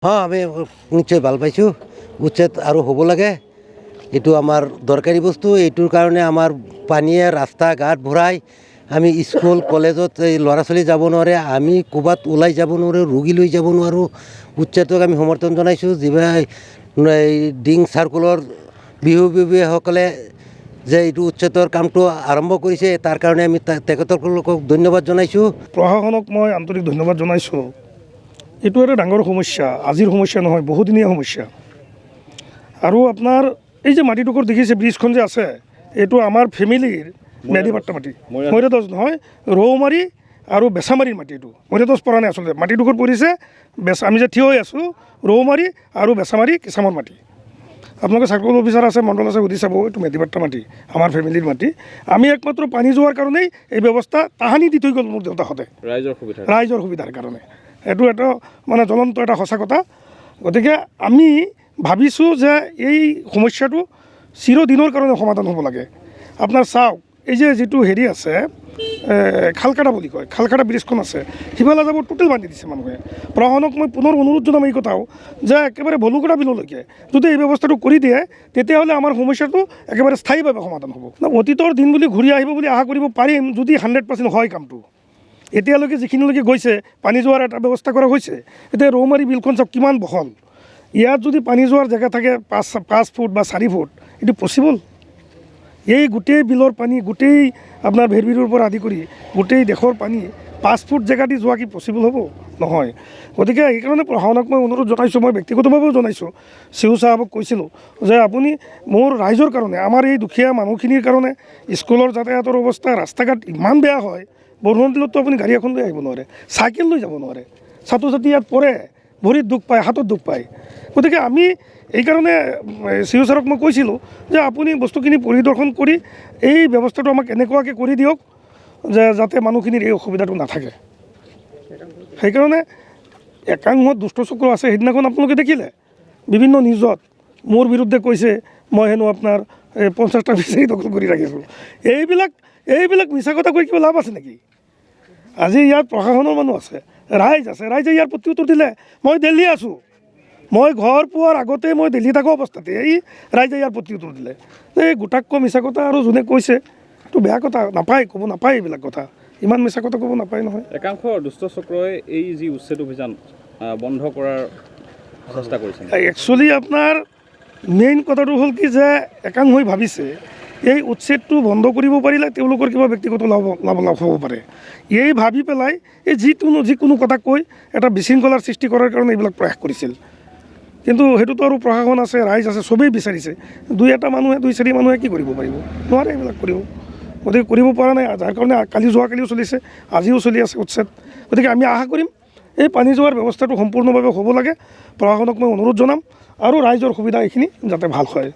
আমি নিশ্চয় ভাল পাইছোঁ। উচ্ছেদ আৰু হ'ব লাগে। এইটো আমাৰ দৰকাৰী বস্তু। এইটোৰ কাৰণে আমাৰ পানীয়ে ৰাস্তা ঘাট ভৰাই আমি স্কুল কলেজত এই ল'ৰা ছোৱালী যাব নোৱাৰে, আমি ক'ৰবাত ওলাই যাব নোৱাৰোঁ, ৰোগী লৈ যাব নোৱাৰোঁ। উচ্ছেদক আমি সমৰ্থন জনাইছোঁ। যিবিলাক এই ডিং চাৰ্কুলৰ বিষয়াসকলে যে এইটো উচ্ছেদৰ কামটো আৰম্ভ কৰিছে, তাৰ কাৰণে আমি তেখেতলোকক ধন্যবাদ জনাইছোঁ। প্ৰশাসনক মই আন্তৰিক ধন্যবাদ জনাইছোঁ। এইটো এটা ডাঙৰ সমস্যা, আজিৰ সমস্যা নহয়, বহুদিনীয়া সমস্যা। আৰু আপোনাৰ এই যে মাটিডোখৰ দেখিছে, ব্ৰিজখন যে আছে, এইটো আমাৰ ফেমিলিৰ মেডিপাট্টা মাটি, মৈৰাদজ নহয়, ৰৌমাৰী আৰু বেচামাৰীৰ মাটি। এইটো মৈৰাদজ পৰা নাই আচলতে, মাটিডোখৰ পৰিছে আমি যে থিয় হৈ আছোঁ, ৰৌমাৰী আৰু বেচামাৰী কিচামৰ মাটি। আপোনালোকে চাৰ্কল অফিচাৰ আছে, মণ্ডল আছে, সুধি চাব। এইটো মেডিপাট্টা মাটি, আমাৰ ফেমিলিৰ মাটি। আমি একমাত্ৰ পানী যোৱাৰ কাৰণেই এই ব্যৱস্থা তাহানি দি থৈ গ'ল মোৰ দেউতাহঁতে, ৰাইজৰ সুবিধাৰ কাৰণে। এইটো এটা মানে জ্বলন্ত এটা সঁচা কথা। গতিকে আমি ভাবিছোঁ যে এই সমস্যাটো চিৰদিনৰ কাৰণে সমাধান হ'ব লাগে। আপোনাৰ চাওক, এই যে যিটো হেৰি আছে, খালকাটা বুলি কয়, খালকাটা ব্ৰিজখন আছে, সিফালে যাব টোটেল বান্ধি দিছে মানুহে। প্ৰশাসনক মই পুনৰ অনুৰোধ জনাম এই কথাও যে একেবাৰে বলুকৰা বিললৈকে যদি এই ব্যৱস্থাটো কৰি দিয়ে, তেতিয়াহ'লে আমাৰ সমস্যাটো একেবাৰে স্থায়ীভাৱে সমাধান হ'ব। অতীতৰ দিন বুলি ঘূৰি আহিব বুলি আশা কৰিব পাৰিম, যদি 100% হয় কামটো। এতিয়ালৈকে যিখিনিলৈকে গৈছে, পানী যোৱাৰ এটা ব্যৱস্থা কৰা হৈছে। এতিয়া ৰৌমাৰী বিলখন চাওক কিমান বহল, ইয়াত যদি পানী যোৱাৰ জেগা থাকে 5 ফুট বা 4 ফুট, এইটো পচিবল? এই গোটেই বিলৰ পানী, গোটেই আপোনাৰ ভেৰবিৰৰ পৰা আদি কৰি গোটেই দেশৰ পানী 5 ফুট জেগা দি যোৱা কি পচিবল হ'ব? নহয়। গতিকে সেইকাৰণে প্ৰশাসনক মই অনুৰোধ জনাইছোঁ, মই ব্যক্তিগতভাৱেও জনাইছোঁ। চিউ চাহাবক কৈছিলোঁ যে আপুনি মোৰ ৰাইজৰ কাৰণে, আমাৰ এই দুখীয়া মানুহখিনিৰ কাৰণে, স্কুলৰ যাতায়াতৰ অৱস্থা, ৰাস্তা ঘাট ইমান বেয়া হয়, বৰষুণ দিলততো আপুনি গাড়ী এখন লৈ আহিব নোৱাৰে, চাইকেল লৈ যাব নোৱাৰে। ছাত্ৰ ছাত্ৰী ইয়াত পৰে, ভৰিত দুখ পায়, হাতত দুখ পায়। গতিকে আমি এইকাৰণে চিউ ছাৰক মই কৈছিলোঁ যে আপুনি বস্তুখিনি পৰিদৰ্শন কৰি এই ব্যৱস্থাটো আমাক এনেকুৱাকৈ কৰি দিয়ক যে যাতে মানুহখিনিৰ এই অসুবিধাটো নাথাকে। সেইকাৰণে একাংশ দুষ্ট চক্ৰ আছে। সেইদিনাখন আপোনালোকে দেখিলে বিভিন্ন নিউজত মোৰ বিৰুদ্ধে কৈছে মই হেনো আপোনাৰ 50টা ফিচাৰী দখল কৰি ৰাখিছোঁ। এইবিলাক মিছা কথা কৈ কিবা লাভ আছে নেকি? আজি ইয়াত প্ৰশাসনৰ মানুহ আছে, ৰাইজ আছে, ৰাইজে ইয়াৰ প্ৰতি উত্তৰ দিলে। মই দিল্লী আছোঁ, মই ঘৰ পোৱাৰ আগতে মই দিল্লী থাকোঁ অৱস্থাতে এই ৰাইজে ইয়াৰ প্ৰতি উত্তৰ দিলে। এই গোটাক্ষ মিছা কথা, আৰু যোনে কৈছে এইটো বেয়া কথা, নাপায়, ক'ব নাপায় এইবিলাক কথা, ইমান মিছা কথা ক'ব নাপায় নহয়। একাংশ দুষ্ট চক্ৰই এই যি উচ্ছেদ অভিযান বন্ধ কৰাৰ চেষ্টা কৰিছে। একচুৱেলি আপোনাৰ মেইন কথাটো হ'ল কি যে একাংশই ভাবিছে এই উচ্ছেদটো বন্ধ কৰিব পাৰিলে তেওঁলোকৰ কিবা ব্যক্তিগত লাভ হ'ব পাৰে। এই ভাবি পেলাই এই যিকোনো কথা কৈ এটা বিশৃংখলাৰ সৃষ্টি কৰাৰ কাৰণে এইবিলাক প্ৰয়াস কৰিছিল। কিন্তু সেইটোতো আৰু প্ৰশাসন আছে, ৰাইজ আছে, চবেই বিচাৰিছে। 2-4 মানুহে কি কৰিব পাৰিব? নোৱাৰে এইবিলাক কৰিব। গতিকে কৰিব পৰা নাই, যাৰ কাৰণে যোৱাকালিও চলিছে, আজিও চলি আছে উচ্ছেদ। গতিকে আমি আশা কৰিম এই পানী যোৱাৰ ব্যৱস্থাটো সম্পূৰ্ণভাৱে হ'ব লাগে। প্ৰশাসনক মই অনুৰোধ জনাম আৰু ৰাইজৰ সুবিধা এইখিনি যাতে ভাল হয়।